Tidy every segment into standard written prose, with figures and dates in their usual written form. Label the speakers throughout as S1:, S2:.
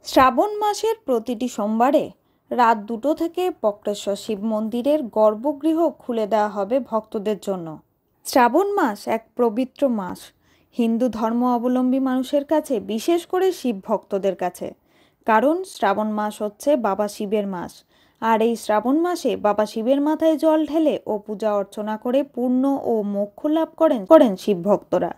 S1: শ্রাবণ মাসের প্রতিটি সোমবারে রাত 2টো থেকে বক্রেশ্বর শিব মন্দিরের গর্ভগৃহ খুলে দেওয়া হবে ভক্তদের জন্য। শ্রাবণ মাস এক পবিত্র মাস হিন্দু ধর্ম অবলম্বী মানুষের কাছে, বিশেষ করে শিব ভক্তদের কাছে, কারণ শ্রাবণ মাস হচ্ছে বাবা শিবের মাস। আর এই শ্রাবণ মাসে বাবা শিবের মাথায় জল ঢেলে ও পূজা অর্চনা করে পূর্ণ ও মোক্ষ লাভ করেন শিব ভক্তরা।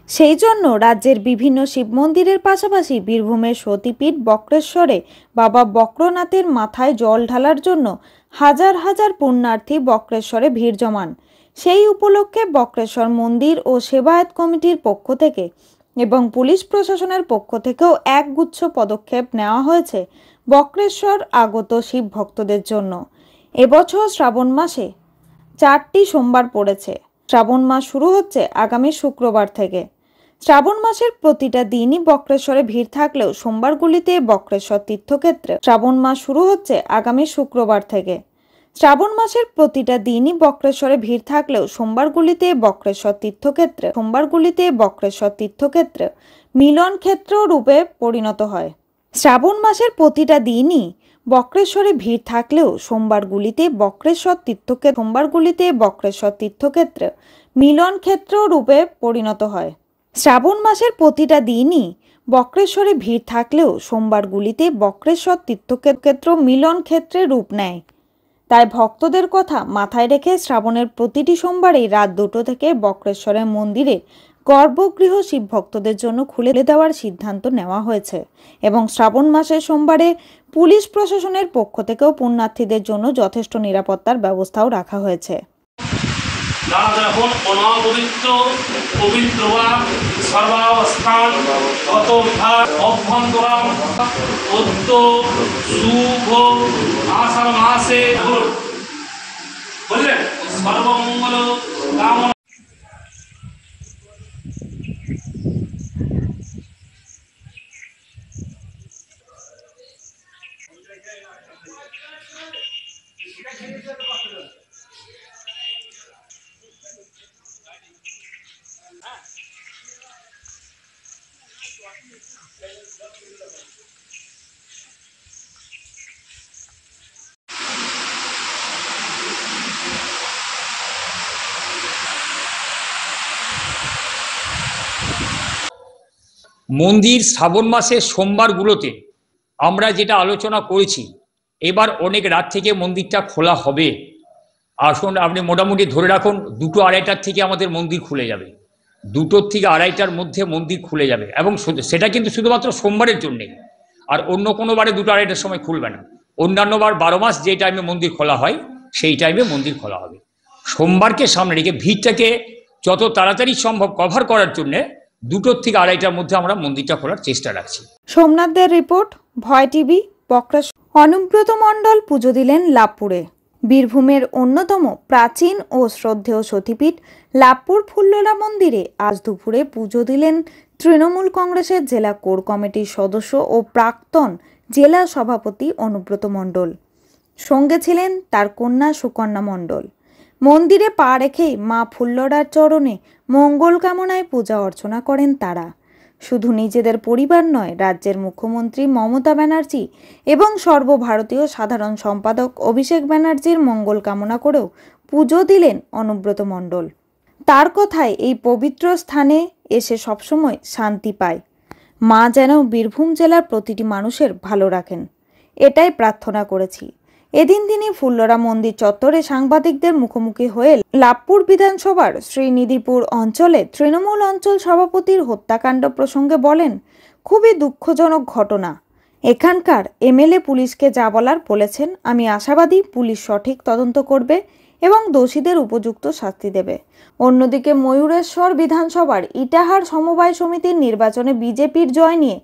S1: সেই জন্য রাজ্যের বিভিন্ন শিব মন্দিরের পাশাপাশি বীরভূমের সতীপীঠ বক্রেশ্বরে বাবা বক্রনাথের মাথায় জল ঢালার জন্য হাজার হাজার পুণ্যার্থী বক্রেশ্বরে ভিড় জমান। সেই উপলক্ষে বক্রেশ্বর মন্দির ও সেবায়ত কমিটির পক্ষ থেকে এবং পুলিশ প্রশাসনের পক্ষ থেকেও একগুচ্ছ পদক্ষেপ নেওয়া হয়েছে বক্রেশ্বর আগত শিব ভক্তদের জন্য। এবছর শ্রাবণ মাসে 4টি সোমবার পড়েছে। শ্রাবণ মাস শুরু হচ্ছে আগামী শুক্রবার থেকে। শ্রাবণ মাসের প্রতিটা দিনই বক্রেশ্বরে ভিড় থাকলেও সোমবারগুলিতে বক্রেশ্বর তীর্থক্ষেত্রে শ্রাবণ মাস শুরু হচ্ছে আগামী শুক্রবার থেকে। শ্রাবণ মাসের প্রতিটা দিনই বক্রেশ্বরে ভিড় থাকলেও সোমবারগুলিতে বক্রেশ্বর তীর্থক্ষেত্রে মিলন ক্ষেত্র রূপে পরিণত হয়। শ্রাবণ মাসের প্রতিটা দিনই বক্রেশ্বরে ভিড় থাকলেও সোমবারগুলিতে বক্রেশ্বর তীর্থক্ষেত্রে মিলন ক্ষেত্র রূপে পরিণত হয়। শ্রাবণ মাসের প্রতিটা দিনই বক্রেশ্বরে ভিড় থাকলেও সোমবারগুলিতে বক্রেশ্বর তীর্থক্ষেত্র মিলন ক্ষেত্রে রূপ নেয়। তাই ভক্তদের কথা মাথায় রেখে শ্রাবণের প্রতিটি সোমবারেই রাত 2টো থেকে বক্রেশ্বরের মন্দিরে গর্ভগৃহ শিব ভক্তদের জন্য খুলে দেওয়ার সিদ্ধান্ত নেওয়া হয়েছে এবং শ্রাবণ মাসের সোমবারে পুলিশ প্রশাসনের পক্ষ থেকেও পুণ্যার্থীদের জন্য যথেষ্ট নিরাপত্তার ব্যবস্থাও রাখা হয়েছে।
S2: মন্দির শ্রাবণ মাসের সোমবারগুলোতে আমরা যেটা আলোচনা করেছি, এবার অনেক রাত থেকে মন্দিরটা খোলা হবে। আসুন, আপনি মোটামুটি ধরে রাখুন 2টো 2:30টার থেকে আমাদের মন্দির খুলে যাবে। 2টোর থেকে 2:30টার মধ্যে মন্দির খুলে যাবে এবং সেটা কিন্তু শুধুমাত্র সোমবারের জন্যে, আর অন্য কোনো বারে 2টো 2:30টার সময় খুলবে না। অন্যান্য বার 12 মাস যে টাইমে মন্দির খোলা হয় সেই টাইমে মন্দির খোলা হবে। সোমবারকে সামনে রেখে ভিড়টাকে যত তাড়াতাড়ি সম্ভব কভার করার জন্যে 2টোর থেকে 2:30টার মধ্যে আমরা মন্দিরটা খোলার চেষ্টা রাখছি।
S1: সোমনাথদের রিপোর্ট, ভয় টিভি, বক্রেশ্বর। অনুব্রত মণ্ডল পুজো দিলেন লাভপুরে। বীরভূমের অন্যতম প্রাচীন ও শ্রদ্ধেয় সতীপীঠ লাভপুর ফুল্লরা মন্দিরে আজ দুপুরে পুজো দিলেন তৃণমূল কংগ্রেসের জেলা কোর কমিটির সদস্য ও প্রাক্তন জেলা সভাপতি অনুব্রত মণ্ডল। সঙ্গে ছিলেন তার কন্যা সুকন্যা মণ্ডল। মন্দিরে পা রেখেই মা ফুল্লরার চরণে মঙ্গল কামনায় পূজা অর্চনা করেন তারা। শুধু নিজেদের পরিবার নয়, রাজ্যের মুখ্যমন্ত্রী মমতা ব্যানার্জি এবং সর্বভারতীয় সাধারণ সম্পাদক অভিষেক ব্যানার্জির মঙ্গল কামনা করেও পুজো দিলেন অনুব্রত মণ্ডল। তার কথায়, এই পবিত্র স্থানে এসে সবসময় শান্তি পায়। মা যেন বীরভূম জেলার প্রতিটি মানুষের ভালো রাখেন, এটাই প্রার্থনা করেছি। এদিন তিনি ফুল্লরা মন্দির চত্বরে সাংবাদিকদের মুখোমুখি হয়ে লাভপুর বিধানসভার শ্রীনিধিপুর অঞ্চলে তৃণমূল অঞ্চল সভাপতির হত্যাকাণ্ড প্রসঙ্গে বলেন, খুবই দুঃখজনক ঘটনা। এখানকার এমএলএ পুলিশকে যা বলার বলেছেন। আমি আশাবাদী পুলিশ সঠিক তদন্ত করবে এবং দোষীদের উপযুক্ত শাস্তি দেবে। অন্যদিকে ময়ূরেশ্বর বিধানসভার ইটাহার সমবায় সমিতির নির্বাচনে বিজেপির জয় নিয়ে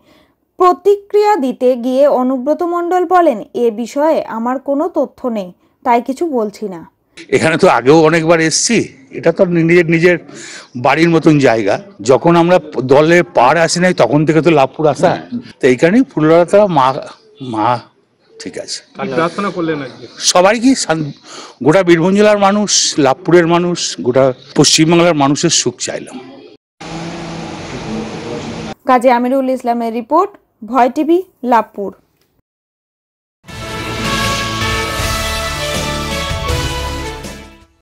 S1: প্রতিক্রিয়া দিতে গিয়ে অনুব্রত মণ্ডল বলেন, এ বিষয়ে আমার কোনো তথ্য নেই, তাই কিছু বলছি না।
S3: এখানে তো আগেও অনেকবার এসেছি, এটা তো নিজের বাড়ির মতন জায়গা। যখন আমরা দলের পাড় আসি নাই তখন থেকে তো লাভপুর আসা, তো এইখানেই ফুলরাতা মা ঠিক আছে।
S4: প্রার্থনা করলেন
S3: সবাই কি, গোটা বীরভূম জেলার মানুষ, লাভপুরের মানুষ, গোটা পশ্চিমবাংলার মানুষের সুখ চাইলাম।
S1: কাজী আমিরুল ইসলামের রিপোর্ট, ভয় টিভি, লাভপুর।